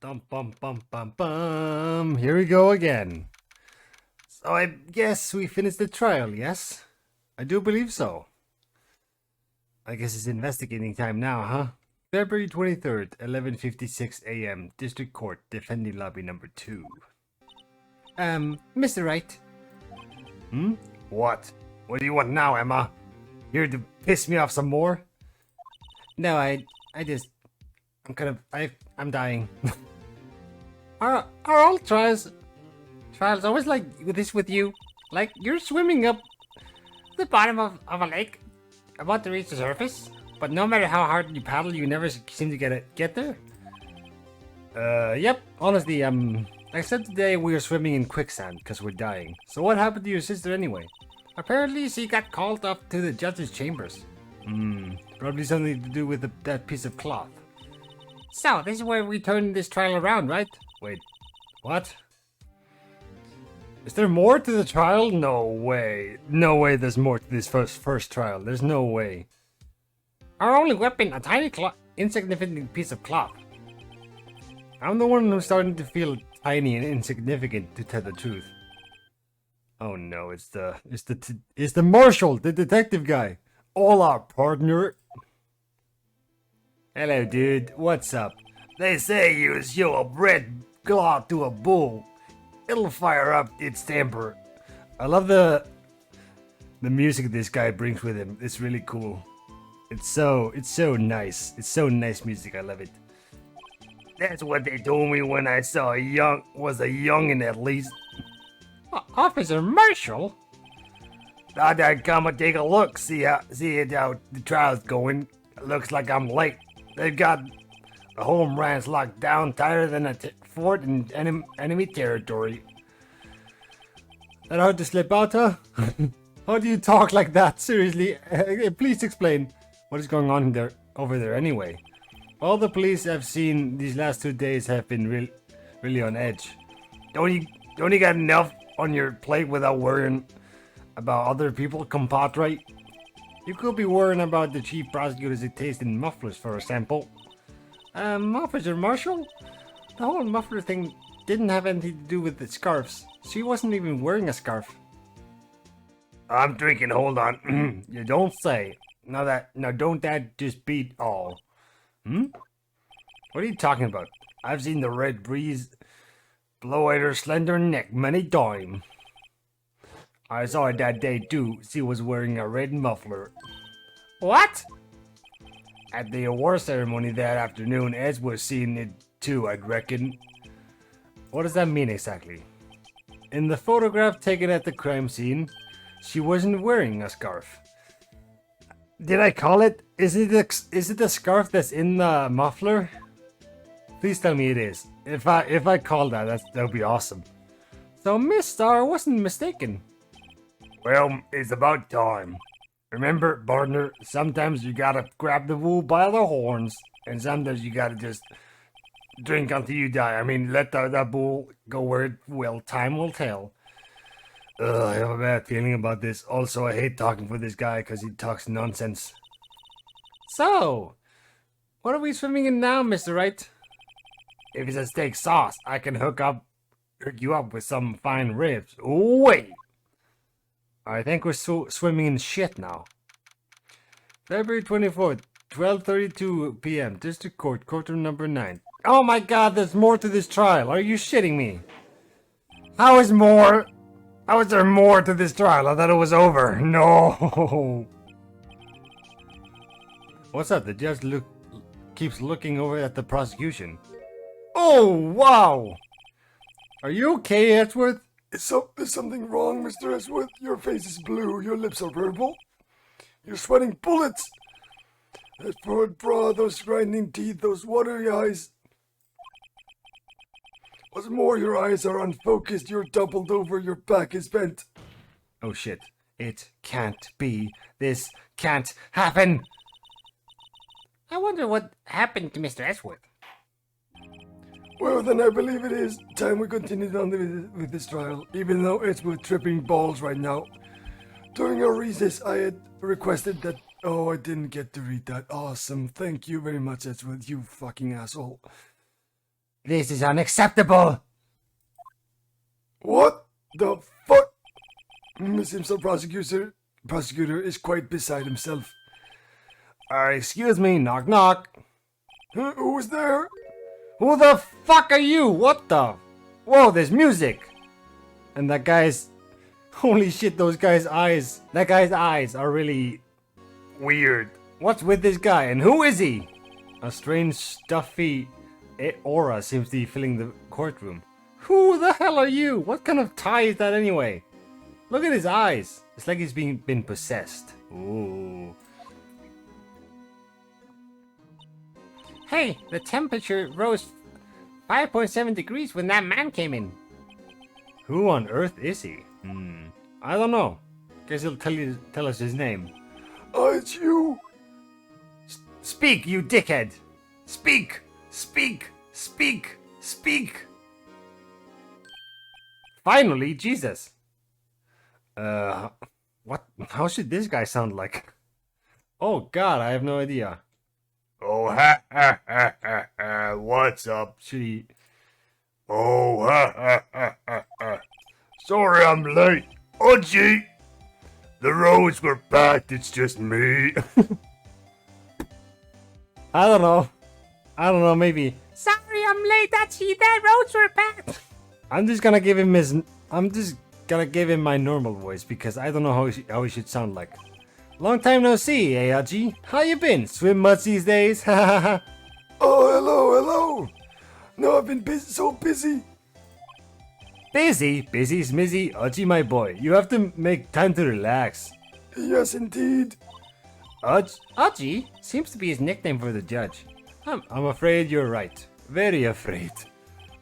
Dum bum bum bum bum. Here we go again. So I guess we finished the trial, yes? I do believe so. I guess it's investigating time now, huh? February 23rd, 11:56 a.m. District Court, defending lobby number 2. Mr. Wright. Hmm? What? What do you want now, Emma? Here to piss me off some more? No, I'm dying. Are all trials always like this with you? Like you're swimming up the bottom of a lake, about to reach the surface, but no matter how hard you paddle, you never seem to get there? Yep. Honestly, except today we were swimming in quicksand because we're dying. So what happened to your sister anyway? Apparently she got called up to the judge's chambers. Probably something to do with that piece of cloth. So, this is where we turn this trial around, right? Wait, what? Is there more to the trial? No way. No way there's more to this first trial. There's no way. Our only weapon, a tiny insignificant piece of cloth. I'm the one who's starting to feel tiny and insignificant, to tell the truth. Oh no, it's the marshal, the detective guy. Hola, partner. Hello, dude. What's up? They say you show a red claw to a bull, it'll fire up its temper. I love the music this guy brings with him. It's really cool. It's so nice. It's so nice music. I love it. That's what they told me when I saw a youngin' at least. Officer Marshall? Thought I'd come and take a look, see how the trial's going. Looks like I'm late. They've got the home ranch locked down tighter than a fort in enemy territory. That hard to slip out, huh? How do you talk like that? Seriously, please explain what is going on over there anyway. All the police I've seen these last 2 days have been really on edge. Don't you got enough on your plate without worrying about other people, compadre? You could be worrying about the chief prosecutor's taste in mufflers, for example. Officer Marshall? The whole muffler thing didn't have anything to do with the scarves. She wasn't even wearing a scarf. I'm drinking, hold on. You don't say. Now don't that just beat all? What are you talking about? I've seen the red breeze blow at her slender neck many times. I saw it that day too. She was wearing a red muffler. What? At the award ceremony that afternoon, Ed was seeing it too, I'd reckon. What does that mean exactly? In the photograph taken at the crime scene, she wasn't wearing a scarf. Did I call it? Is it the scarf that's in the muffler? Please tell me it is. If I call that would be awesome. So Miss Star wasn't mistaken. Well, it's about time. Remember, partner, sometimes you gotta grab the bull by the horns, and sometimes you gotta just drink until you die. I mean, let that bull go where it will. Time will tell. I have a bad feeling about this. Also, I hate talking for this guy because he talks nonsense. So, what are we swimming in now, Mr. Wright? If it's a steak sauce, I can hook you up with some fine ribs. Wait! I think we're swimming in shit now. February 24th, 12:32 p.m. District Court, courtroom number 9. Oh my god, there's more to this trial. Are you shitting me? How is there more to this trial? I thought it was over. No. What's up? The judge keeps looking over at the prosecution. Oh, wow. Are you okay, Edgeworth? Is something wrong, Mr. Edgeworth? Your face is blue, your lips are purple. You're sweating bullets. That forward brow, those grinding teeth, those watery eyes. What's more, your eyes are unfocused, you're doubled over, your back is bent. Oh shit. It can't be. This can't happen. I wonder what happened to Mr. Edgeworth. Well, then I believe it is time we continued on with this trial, even though it's with tripping balls right now. During our recess, I had requested that... Oh, I didn't get to read that. Awesome. Thank you very much, Edgeworth, you fucking asshole. This is unacceptable! What the fuck? Mr. Prosecutor is quite beside himself. Excuse me, knock knock. Who was there? Who the fuck are you? What the? Whoa, there's music! And that guy's... Holy shit, those guys' eyes. That guy's eyes are really weird. What's with this guy and who is he? A strange stuffy aura seems to be filling the courtroom. Who the hell are you? What kind of tie is that anyway? Look at his eyes. It's like he's been possessed. Ooh. Hey, the temperature rose 5.7 degrees when that man came in. Who on earth is he? I don't know. Guess he'll tell us his name. It's you. Speak, you dickhead! Speak! Speak! Speak! Speak! Finally, Jesus! What? How should this guy sound like? Oh God, I have no idea. Oh, ha ha ha ha ha. What's up? Should he... Oh, ha ha ha ha ha. Sorry I'm late. Oh, gee. The roads were packed, it's just me. I don't know, maybe. Sorry, I'm late, the roads were packed. I'm just gonna give him my normal voice because I don't know how he should sound like. Long time no see, eh, Aji? How you been? Swim much these days? Oh, hello. No, I've been so busy. Busy, smizzy, Aji, my boy. You have to make time to relax. Yes, indeed. Aji seems to be his nickname for the judge. I'm afraid you're right. Very afraid.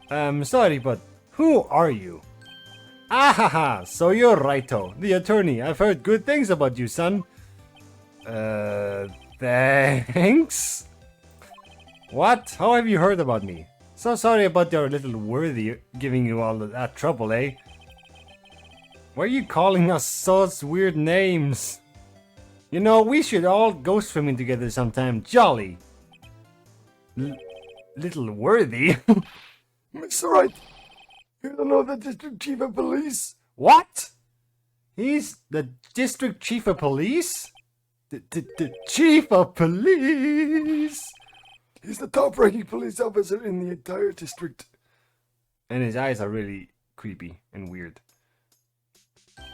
Sorry, but who are you? Ahaha, so you're Righto, the attorney. I've heard good things about you, son. Thanks? What? How have you heard about me? So sorry about your little worthy giving you all of that trouble, eh? Why are you calling us such weird names? You know, we should all go swimming together sometime. Jolly. Little worthy? Mr. Wright, you don't know the district chief of police? What? He's the district chief of police? The chief of police? He's the top-ranking police officer in the entire district. And his eyes are really creepy and weird.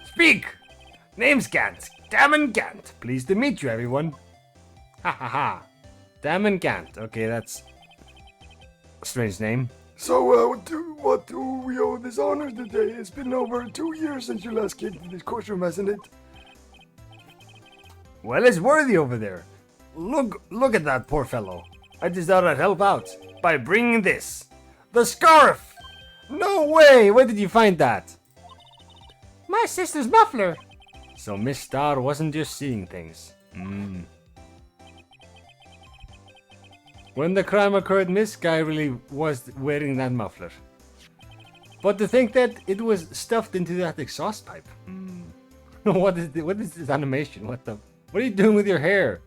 Speak! Name's Gant. Damon Gant. Pleased to meet you, everyone. Ha ha ha. Damon Gant. Okay, that's a strange name. So, what do we owe this honor today? It's been over 2 years since you last came to this courtroom, hasn't it? Well, it's worthy over there. Look at that poor fellow. I just thought I'd help out by bringing this. The scarf! No way! Where did you find that? My sister's muffler. So Miss Star wasn't just seeing things. When the crime occurred, Miss Guy really was wearing that muffler. But to think that it was stuffed into that exhaust pipe. What is this animation? What are you doing with your hair?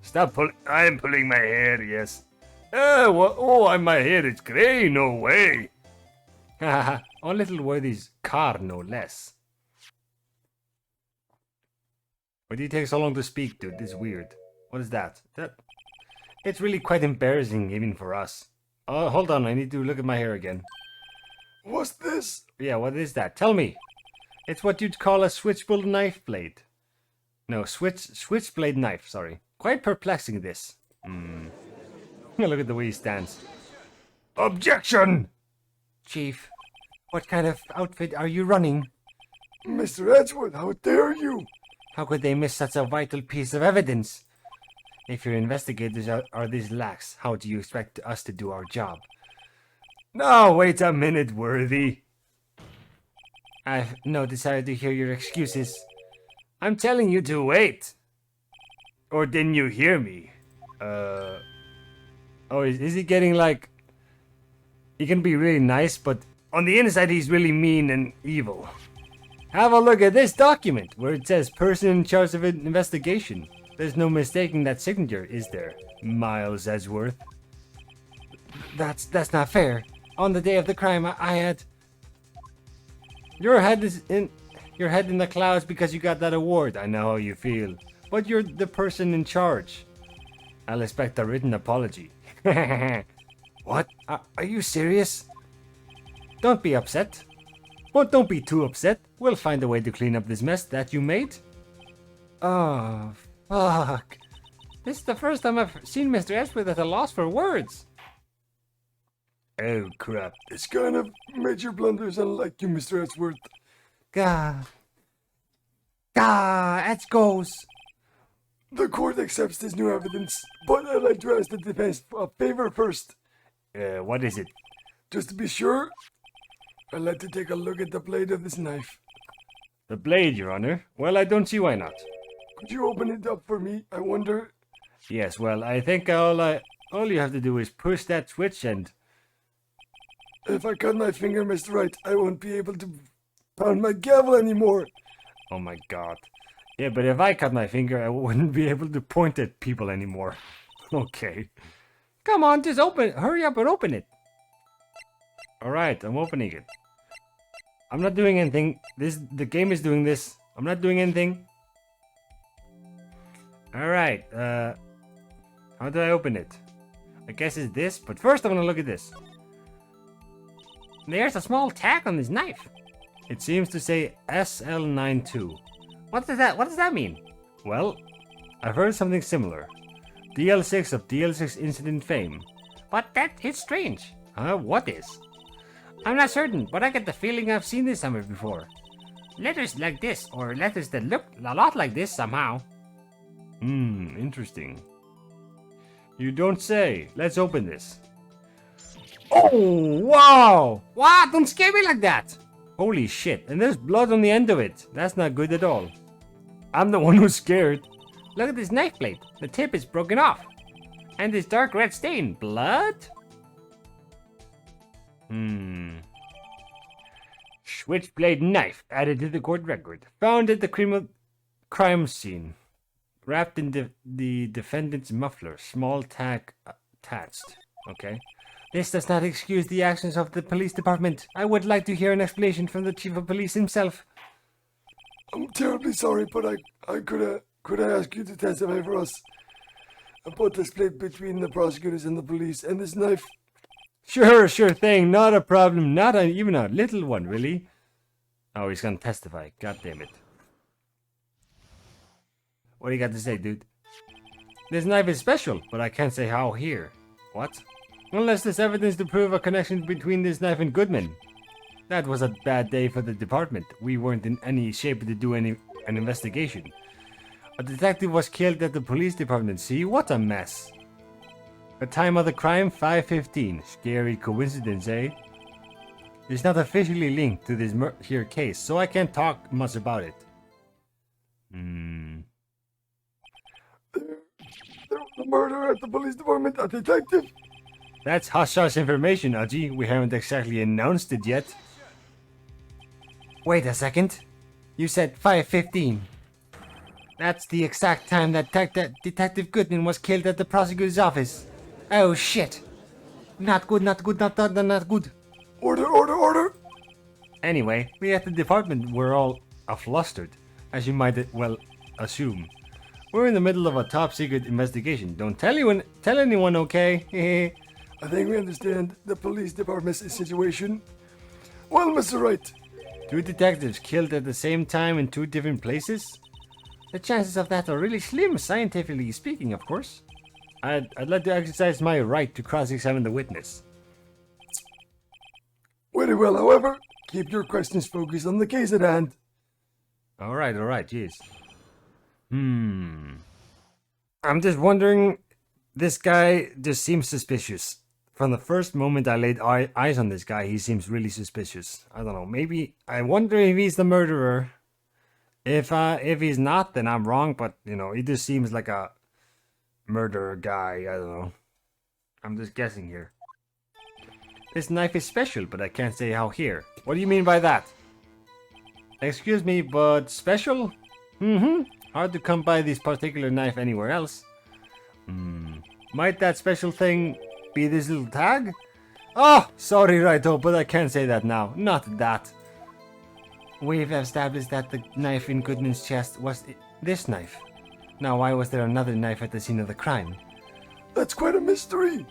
Stop pulling. I'm pulling my hair, yes. My hair is grey, no way. On Little Worthy's car, no less. Why do you take so long to speak, dude? This is weird. What is that? It's really quite embarrassing, even for us. Oh, hold on. I need to look at my hair again. What's this? Yeah, what is that? Tell me. It's what you'd call a switchblade knife blade. No, switchblade knife, sorry. Quite perplexing, this. Look at the way he stands. Objection! Chief, what kind of outfit are you running? Mr. Edgeworth, how dare you? How could they miss such a vital piece of evidence? If your investigators are this lax, how do you expect us to do our job? Now, wait a minute, Worthy. I've no desire to hear your excuses. I'm telling you to wait. Or didn't you hear me? Oh, is he getting like... He can be really nice, but on the inside he's really mean and evil. Have a look at this document, where it says person in charge of an investigation. There's no mistaking that signature, is there, Miles Edgeworth? That's not fair. On the day of the crime, I had... Your head in the clouds because you got that award. I know how you feel. But you're the person in charge. I'll expect a written apology. What? Are you serious? Don't be upset. But don't be too upset. We'll find a way to clean up this mess that you made. Oh, fuck. This is the first time I've seen Mr. Edgeworth at a loss for words. Oh, crap. It's kind of major blunders unlike you, Mr. Edgeworth. God. It goes. The court accepts this new evidence, but I'd like to ask the defense a favor first. What is it? Just to be sure, I'd like to take a look at the blade of this knife. The blade, Your Honor? Well, I don't see why not. Could you open it up for me? I wonder... Yes, well, I think all you have to do is push that switch and... If I cut my finger, Mr. Wright, I won't be able to pound my gavel anymore. Oh my god. Yeah, but if I cut my finger, I wouldn't be able to point at people anymore. Okay. Come on, just hurry up and open it. Alright, I'm opening it. I'm not doing anything. The game is doing this. I'm not doing anything. Alright, how do I open it? I guess it's this, but first I'm gonna look at this. There's a small tag on this knife. It seems to say SL92. What does that mean? Well, I've heard something similar. DL6 of DL6 incident fame. But that is strange. What is? I'm not certain, but I get the feeling I've seen this somewhere before. Letters like this, or letters that look a lot like this somehow. Interesting. You don't say. Let's open this. Oh, wow! What? Don't scare me like that! Holy shit, and there's blood on the end of it. That's not good at all. I'm the one who's scared. Look at this knife blade. The tip is broken off. And this dark red stain. Blood? Switchblade knife added to the court record. Found at the crime scene. Wrapped in the defendant's muffler. Small tag attached. Okay. This does not excuse the actions of the police department. I would like to hear an explanation from the chief of police himself. I'm terribly sorry, but could I ask you to testify for us about the split between the prosecutors and the police and this knife? Sure thing. Not a problem. Not even a little one, really. Oh, he's gonna testify. God damn it. What do you got to say, dude? This knife is special, but I can't say how here. What? Unless there's evidence to prove a connection between this knife and Goodman. That was a bad day for the department. We weren't in any shape to do an investigation. A detective was killed at the police department. See, what a mess. The time of the crime, 5:15. Scary coincidence, eh? It's not officially linked to this here case, so I can't talk much about it. The murderer at the police department, a detective? That's hush-hush information, Aji. We haven't exactly announced it yet. Wait a second. You said 5:15. That's the exact time that Detective Goodman was killed at the prosecutor's office. Oh shit. Not good. Order! Anyway, we at the department were all flustered, as you might well assume. We're in the middle of a top-secret investigation. Don't tell anyone, okay? I think we understand the police department's situation. Well, Mr. Wright. 2 detectives killed at the same time in 2 different places? The chances of that are really slim, scientifically speaking, of course. I'd like to exercise my right to cross-examine the witness. Very well, however, keep your questions focused on the case at hand. Alright, jeez. I'm just wondering, this guy just seems suspicious. From the first moment I laid eyes on this guy, he seems really suspicious. I don't know, maybe, I wonder if he's the murderer. If he's not, then I'm wrong, but, you know, he just seems like a murderer guy, I don't know. I'm just guessing here. This knife is special, but I can't say how here. What do you mean by that? Excuse me, but special? Hard to come by this particular knife anywhere else. Might that special thing Be this little tag? Oh, sorry, Righto, but I can't say that now. Not that. We've established that the knife in Goodman's chest was this knife. Now, why was there another knife at the scene of the crime? That's quite a mystery.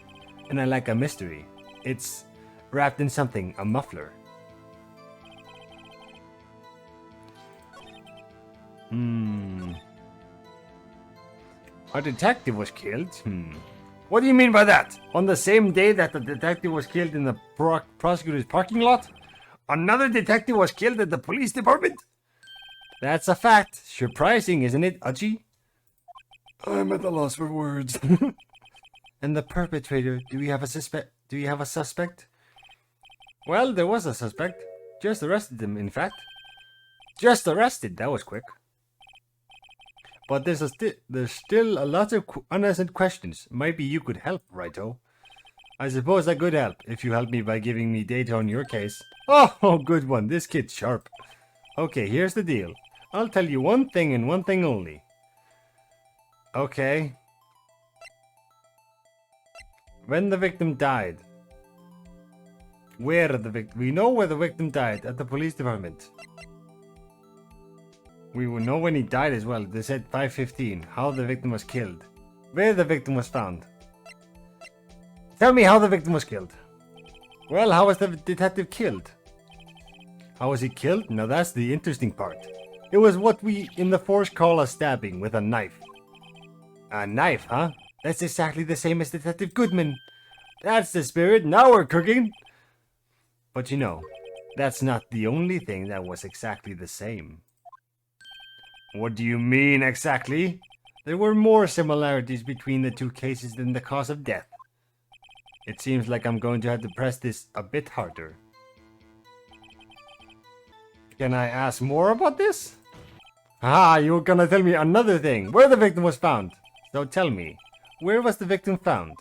And I like a mystery. It's wrapped in something, a muffler. A detective was killed? What do you mean by that? On the same day that the detective was killed in the prosecutor's parking lot? Another detective was killed at the police department? That's a fact. Surprising, isn't it, Uchi? I'm at a loss for words. And the perpetrator, do we have a suspect? Well, there was a suspect. Just arrested him, in fact. Just arrested, that was quick. But there's still a lot of unanswered questions. Maybe you could help, Righto. I suppose I could help, if you help me by giving me data on your case. Oh, good one, this kid's sharp. Okay, here's the deal. I'll tell you one thing and one thing only. Okay. When the victim died. We know where the victim died, at the police department. We will know when he died as well. They said 5:15. How the victim was killed. Where the victim was found. Tell me how the victim was killed. Well, how was the detective killed? How was he killed? Now that's the interesting part. It was what we in the force call a stabbing with a knife. A knife, huh? That's exactly the same as Detective Goodman. That's the spirit. Now we're cooking. But you know, that's not the only thing that was exactly the same. What do you mean exactly? There were more similarities between the two cases than the cause of death. It seems like I'm going to have to press this a bit harder. Can I ask more about this? Ah, you were gonna tell me another thing. Where the victim was found. So tell me, where was the victim found?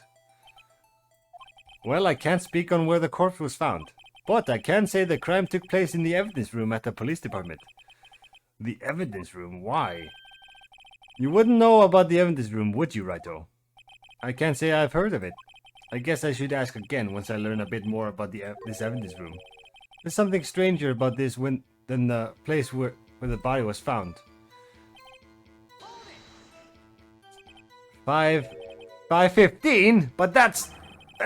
Well, I can't speak on where the corpse was found. But I can say the crime took place in the evidence room at the police department. The evidence room? Why? You wouldn't know about the evidence room, would you, Righto? I can't say I've heard of it. I guess I should ask again once I learn a bit more about this evidence room. There's something stranger about this than the place where the body was found. 5:15? But that's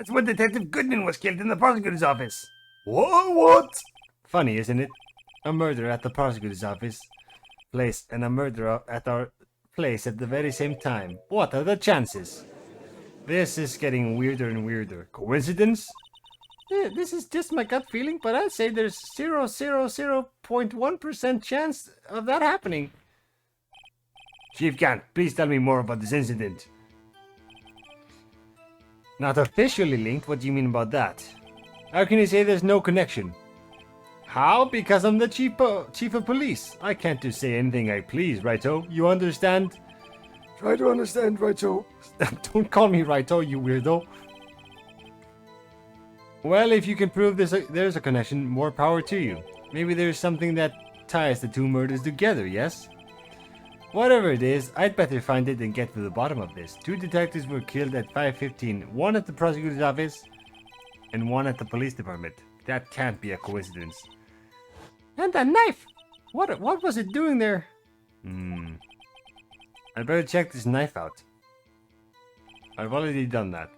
when Detective Goodman was killed in the prosecutor's office. What? Funny, isn't it? A murder at the prosecutor's office place and a murder at our place at the very same time. What are the chances? This is getting weirder and weirder. Coincidence? Yeah, this is just my gut feeling, but I'd say there's 0.1% chance of that happening. Chief Gant, please tell me more about this incident. Not officially linked? What do you mean about that? How can you say there's no connection? How? Because I'm the chief of police. I can't just say anything I please, Righto. You understand? Try to understand, Righto. Don't call me Righto, you weirdo. Well, if you can prove there's a connection, more power to you. Maybe there's something that ties the two murders together, yes? Whatever it is, I'd better find it and get to the bottom of this. 2 detectives were killed at 5:15, one at the prosecutor's office and one at the police department. That can't be a coincidence. And the knife! What was it doing there? I better check this knife out. I've already done that.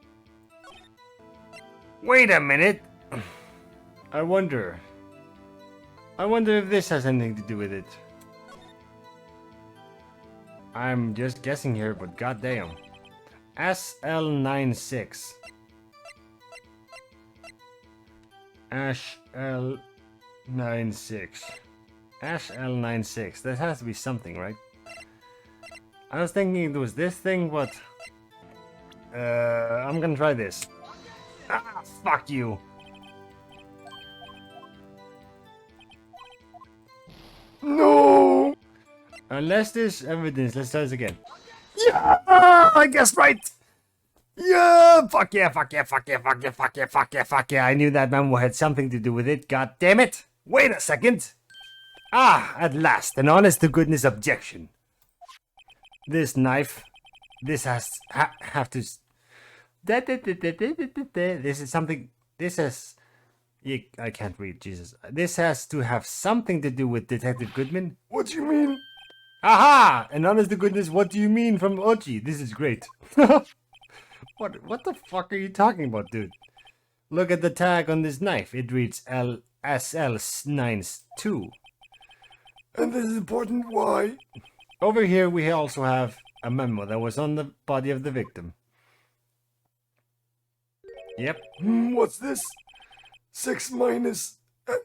Wait a minute! I wonder if this has anything to do with it. I'm just guessing here, but goddamn. SL96. SL96. SL96. That has to be something, right? I was thinking it was this thing, but... I'm gonna try this. Ah, fuck you! No! Unless there's evidence, let's try this again. Yeah! I guess right! Yeah! Fuck yeah, fuck yeah, fuck yeah, fuck yeah, fuck yeah, fuck yeah, fuck yeah. I knew that memo had something to do with it, god damn it! Wait a second! Ah, at last, an honest to goodness objection. This knife, this have to... This is something. This has. I can't read, Jesus. This has to have something to do with Detective Goodman. What do you mean? Aha! And honest to goodness, what do you mean from Ochi? This is great. What the fuck are you talking about, dude? Look at the tag on this knife. It reads SL92. And this is important. Why? Over here we also have a memo that was on the body of the victim. Yep. What's this? 6 minus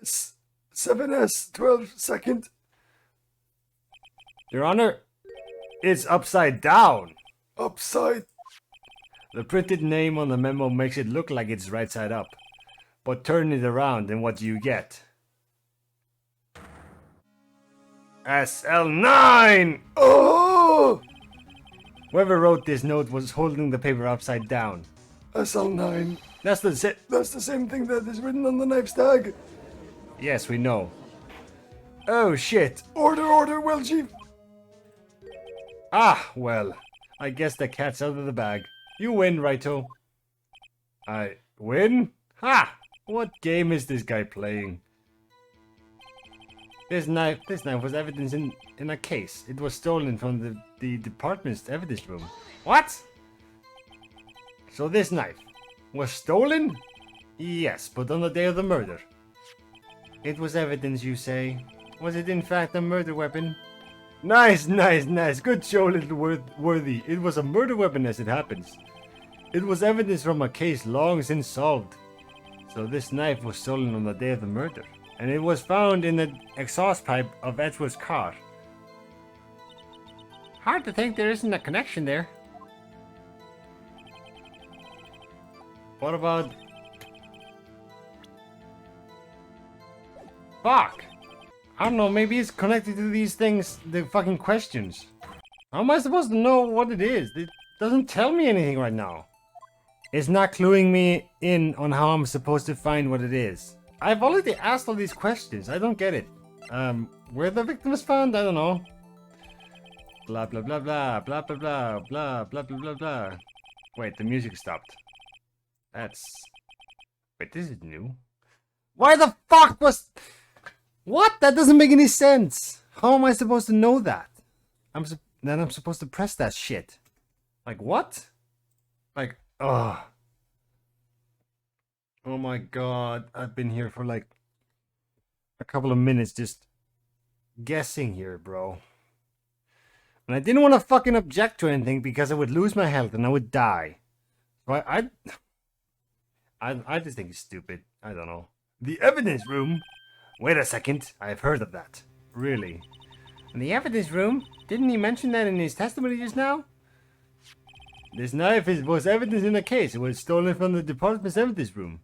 7s 12 second. Your Honor, it's upside down. Upside. The printed name on the memo makes it look like it's right side up. But turn it around and what do you get? SL9! Oh! Whoever wrote this note was holding the paper upside down. SL9. That's the That's the same thing that is written on the knife's tag. Yes, we know. Oh shit. Order, well, Chief. Ah, well. I guess the cat's out of the bag. You win, Righto. I win? Ha! What game is this guy playing? This knife was evidence in a case. It was stolen from the department's evidence room. What? So this knife was stolen? Yes, but on the day of the murder. It was evidence, you say? Was it in fact a murder weapon? Nice. Good show, little worthy. It was a murder weapon as it happens. It was evidence from a case long since solved. So this knife was stolen on the day of the murder. And it was found in the exhaust pipe of Edgeworth's car. Hard to think there isn't a connection there. What about... Fuck! I don't know, maybe it's connected to these things, the fucking questions. How am I supposed to know what it is? It doesn't tell me anything right now. It's not cluing me in on how I'm supposed to find what it is. I've already asked all these questions, I don't get it. Where the victim was found? I don't know. Blah blah blah blah blah blah blah blah blah blah blah blah. Wait, the music stopped. That's... Wait, this is new. Why the fuck was... What? That doesn't make any sense. How am I supposed to know that? Then I'm supposed to press that shit. Like what? Like, ugh. Oh my god. I've been here for like a couple of minutes just guessing here, bro. And I didn't want to fucking object to anything because I would lose my health and I would die. So I just think it's stupid. I don't know. The evidence room? Wait a second. I've heard of that. Really? In the evidence room? Didn't he mention that in his testimony just now? This knife was evidence in a case. It was stolen from the department's evidence room.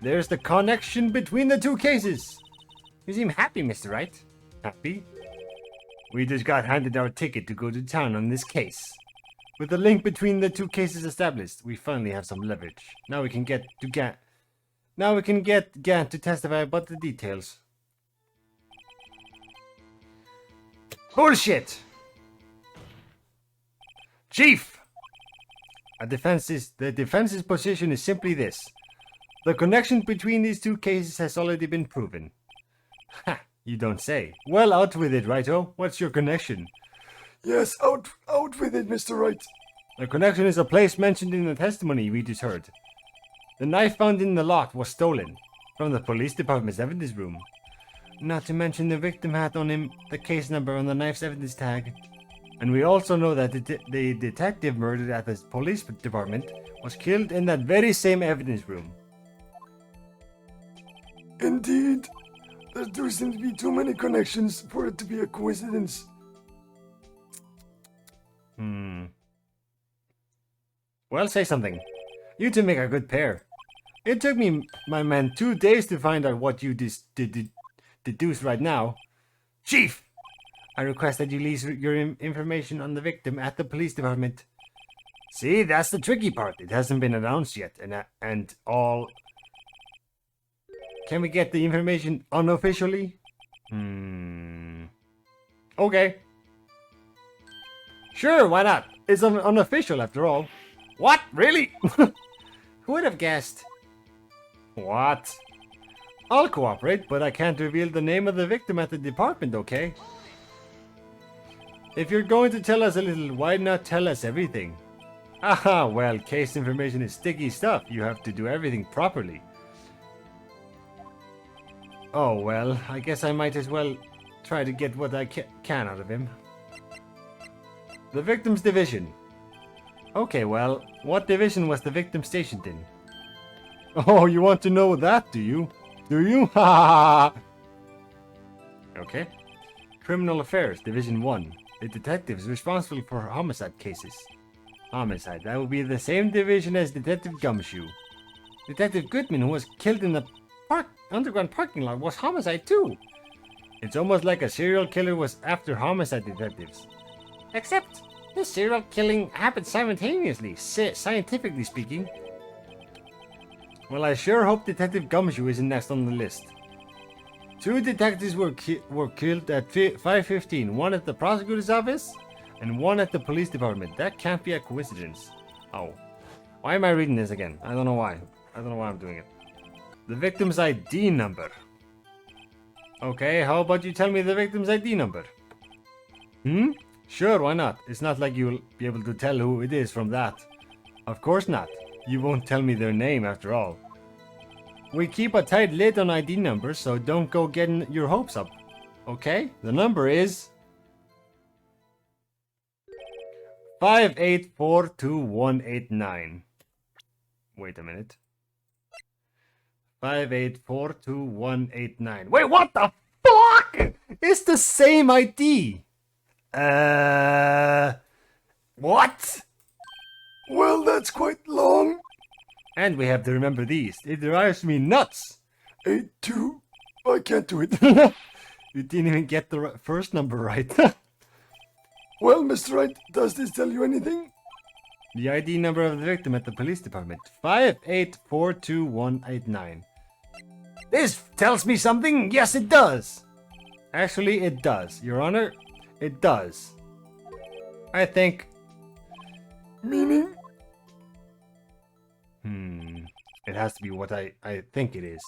There's the connection between the two cases. You seem happy, Mr. Wright. Happy? We just got handed our ticket to go to town on this case. With the link between the two cases established, we finally have some leverage. Now we can get Gant to testify about the details. Bullshit! Chief! The defense's position is simply this. The connection between these two cases has already been proven. Ha! You don't say. Well, out with it, Righto. What's your connection? Yes, out with it, Mr. Wright. The connection is a place mentioned in the testimony we just heard. The knife found in the lot was stolen from the police department's evidence room. Not to mention the victim had on him the case number on the knife's evidence tag. And we also know that the detective murdered at the police department was killed in that very same evidence room. Indeed. There do seem to be too many connections for it to be a coincidence. Well, say something. You two make a good pair. It took me, my man, 2 days to find out what you deduce right now. Chief! I request that you leave your information on the victim at the police department. See, that's the tricky part. It hasn't been announced yet, and all... Can we get the information unofficially? Okay. Sure, why not? It's unofficial after all. What? Really? Who would have guessed? What? I'll cooperate, but I can't reveal the name of the victim at the department, okay? If you're going to tell us a little, why not tell us everything? Aha, well, case information is sticky stuff. You have to do everything properly. Oh, well, I guess I might as well try to get what I can out of him. The victim's division. Okay, well, what division was the victim stationed in? Oh, you want to know that, do you? Do you? Ha ha ha! Okay. Criminal Affairs, Division 1. The detectives responsible for homicide cases. Homicide, that will be the same division as Detective Gumshoe. Detective Goodman, who was killed in the underground parking lot, was homicide too. It's almost like a serial killer was after homicide detectives. Except, this serial killing happened simultaneously, scientifically speaking. Well, I sure hope Detective Gumshoe isn't next on the list. 2 detectives were killed at 5:15. One at the prosecutor's office and one at the police department. That can't be a coincidence. Oh. Why am I reading this again? I don't know why. I don't know why I'm doing it. The victim's ID number. Okay, how about you tell me the victim's ID number? Sure, why not? It's not like you'll be able to tell who it is from that. Of course not. You won't tell me their name after all. We keep a tight lid on ID numbers, so don't go getting your hopes up. Okay? The number is 5842189. Wait a minute. 5842189. Wait, what the fuck? It's the same ID. What? Well, that's quite long. And we have to remember these. It drives me nuts. 82. I can't do it. You didn't even get the first number right. Well, Mr. Wright, does this tell you anything? The ID number of the victim at the police department. 5842189. This tells me something. Yes, it does. Actually, it does. Your Honor, it does. I think... Meaning? It has to be what I think it is.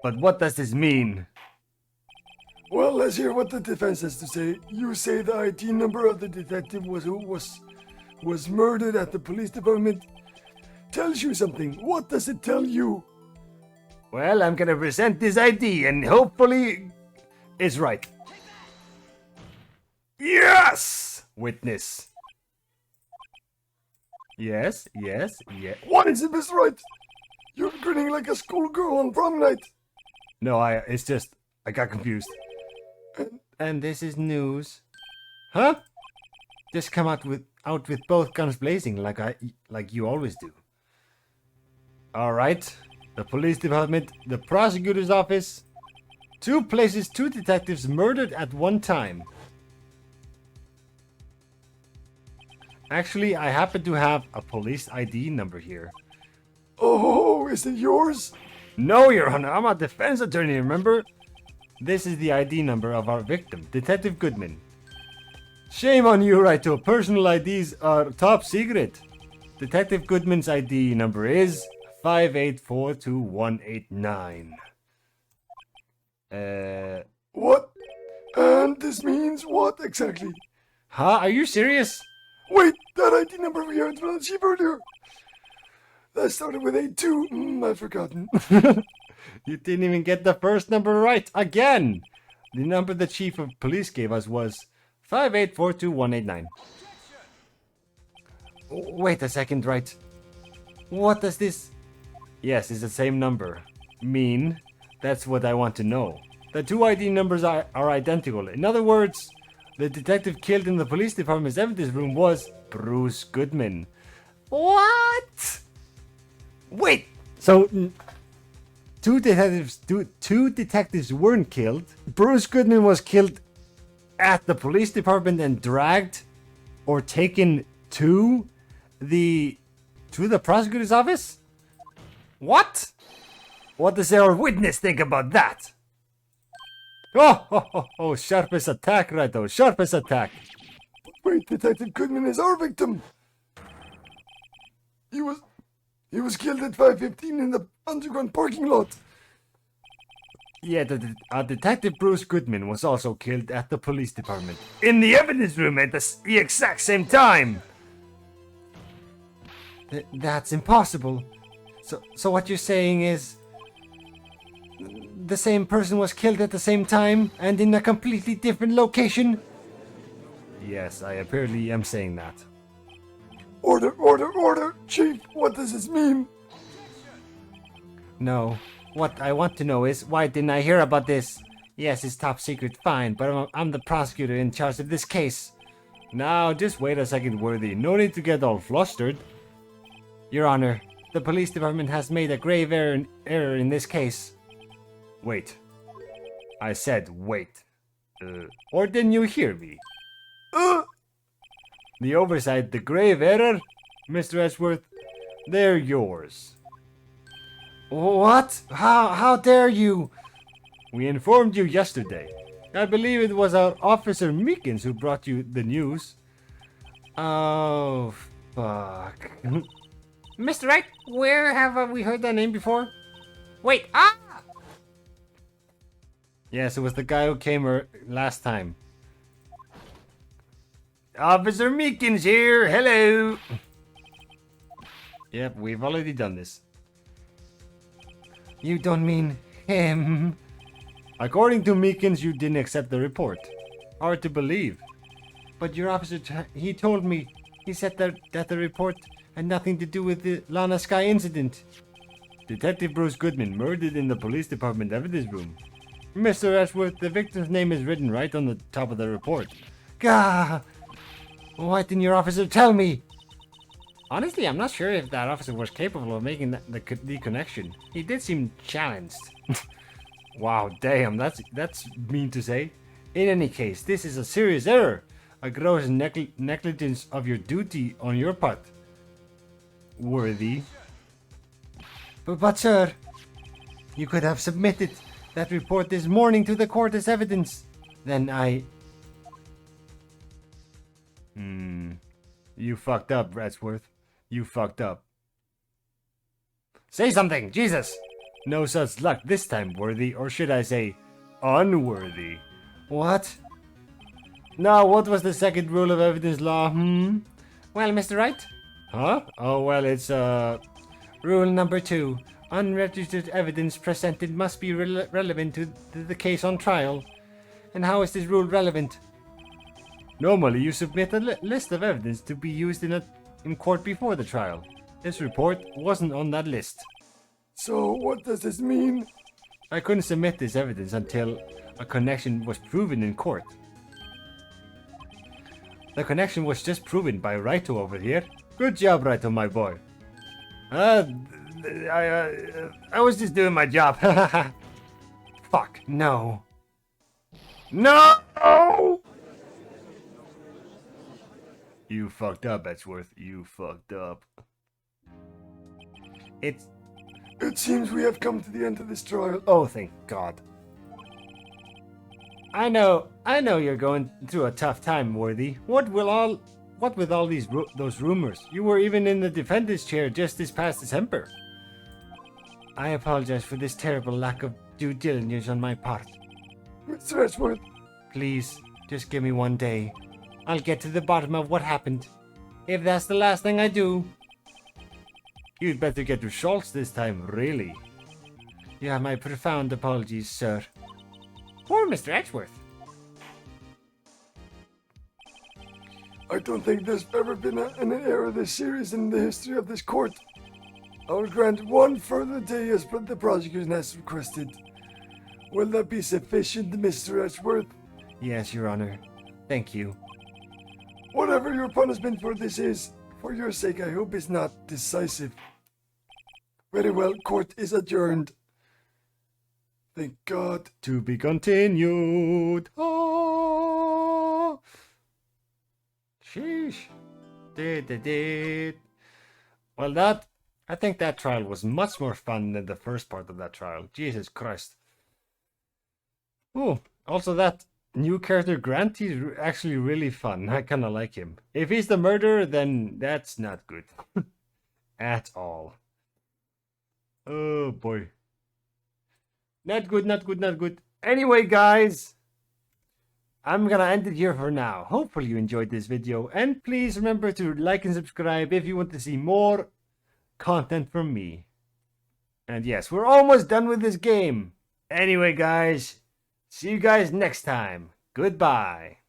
But what does this mean? Well, let's hear what the defense has to say. You say the ID number of the detective was murdered at the police department. Tells you something. What does it tell you? Well, I'm gonna present this ID and hopefully it's right. Yes! Witness. Yes. What is it, Mr. Wright? You're grinning like a schoolgirl on prom night. No, it's just, I got confused. And this is news. Huh? Just come out with both guns blazing like you always do. All right. The police department, the prosecutor's office. 2 places, 2 detectives murdered at one time. Actually, I happen to have a police ID number here. Oh, is it yours? No, Your Honor, I'm a defense attorney, remember? This is the ID number of our victim, Detective Goodman. Shame on you, Wright. Personal IDs are top secret. Detective Goodman's ID number is 5842189. What? And this means what exactly? Huh? Are you serious? Wait, that ID number we heard from the chief earlier. That started with 82. I've forgotten. You didn't even get the first number right. Again! The number the chief of police gave us was 5842189. Wait a second, Wright. What does this... Yes, it's the same number. Mean? That's what I want to know. The 2 ID numbers are identical. In other words, the detective killed in the police department's evidence room was Bruce Goodman. What? Wait, so 2 detectives weren't killed. Bruce Goodman was killed at the police department and dragged or taken to the prosecutor's office? What? What does our witness think about that? Oh, sharpest attack, Righto, sharpest attack. Wait, Detective Goodman is our victim. He was killed at 5:15 in the underground parking lot. Yeah, Detective Bruce Goodman was also killed at the police department. In the evidence room at the exact same time! That's impossible. So what you're saying is... the same person was killed at the same time and in a completely different location? Yes, I apparently am saying that. Order, order, order! Chief, what does this mean? No. What I want to know is, why didn't I hear about this? Yes, it's top secret, fine, but I'm the prosecutor in charge of this case. Now, just wait a second, Worthy. No need to get all flustered. Your Honor, the police department has made a grave error in this case. Wait. I said wait. Or didn't you hear me? The oversight, the grave error? Mr. Edgeworth, they're yours. What? How dare you? We informed you yesterday. I believe it was our Officer Meekins who brought you the news. Oh, fuck. Mr. Wright, where have we heard that name before? Wait, Yes, it was the guy who came last time. Officer Meekins here, hello! Yep, we've already done this. You don't mean him? According to Meekins, you didn't accept the report. Hard to believe. But your officer, he told me, he said that the report had nothing to do with the Lana Sky incident. Detective Bruce Goodman murdered in the police department evidence room. Mr. Edgeworth, the victim's name is written right on the top of the report. Gah! Why didn't your officer tell me? Honestly, I'm not sure if that officer was capable of making the connection. He did seem challenged. Wow, damn, that's mean to say. In any case, this is a serious error. A gross negligence of your duty on your part. Worthy. But sir, you could have submitted that report this morning to the court as evidence. Then You fucked up, Edgeworth. You fucked up. Say something, Jesus! No such luck this time, Worthy, or should I say, unworthy. What? Now, what was the second rule of evidence law, Well, Mr. Wright? Huh? Oh, well, it's, Rule number 2. Unregistered evidence presented must be relevant to the case on trial. And how is this rule relevant? Normally, you submit a list of evidence to be used in court before the trial. This report wasn't on that list. So, what does this mean? I couldn't submit this evidence until a connection was proven in court. The connection was just proven by Wright over here. Good job, Wright, my boy. I was just doing my job. Fuck, no. No! You fucked up, Edgeworth. You fucked up. It seems we have come to the end of this trial. Oh, thank God. I know you're going through a tough time, Worthy. What with all those rumors? You were even in the defendant's chair just this past December. I apologize for this terrible lack of due diligence on my part. Mr. Edgeworth. Please, just give me one day. I'll get to the bottom of what happened. If that's the last thing I do. You'd better get to Schultz this time, really. You have my profound apologies, sir. Poor Mr. Edgeworth. I don't think there's ever been an error this serious in the history of this court. I will grant one further day as the prosecution has requested. Will that be sufficient, Mr. Edgeworth? Yes, Your Honor. Thank you. Whatever your punishment for this is, for your sake I hope it's not decisive. Very well, court is adjourned. Thank God. To be continued. Oh. Sheesh. Well, I think that trial was much more fun than the first part of that trial. Jesus Christ. Oh, also that new character Grant, he's actually really fun. I kind of like him. If he's the murderer, then that's not good. at all. Oh boy. Not good, not good, not good. Anyway, guys, I'm gonna end it here for now. Hopefully you enjoyed this video, and please remember to like and subscribe if you want to see more content from me. And yes, we're almost done with this game. Anyway, guys, see you guys next time. Goodbye.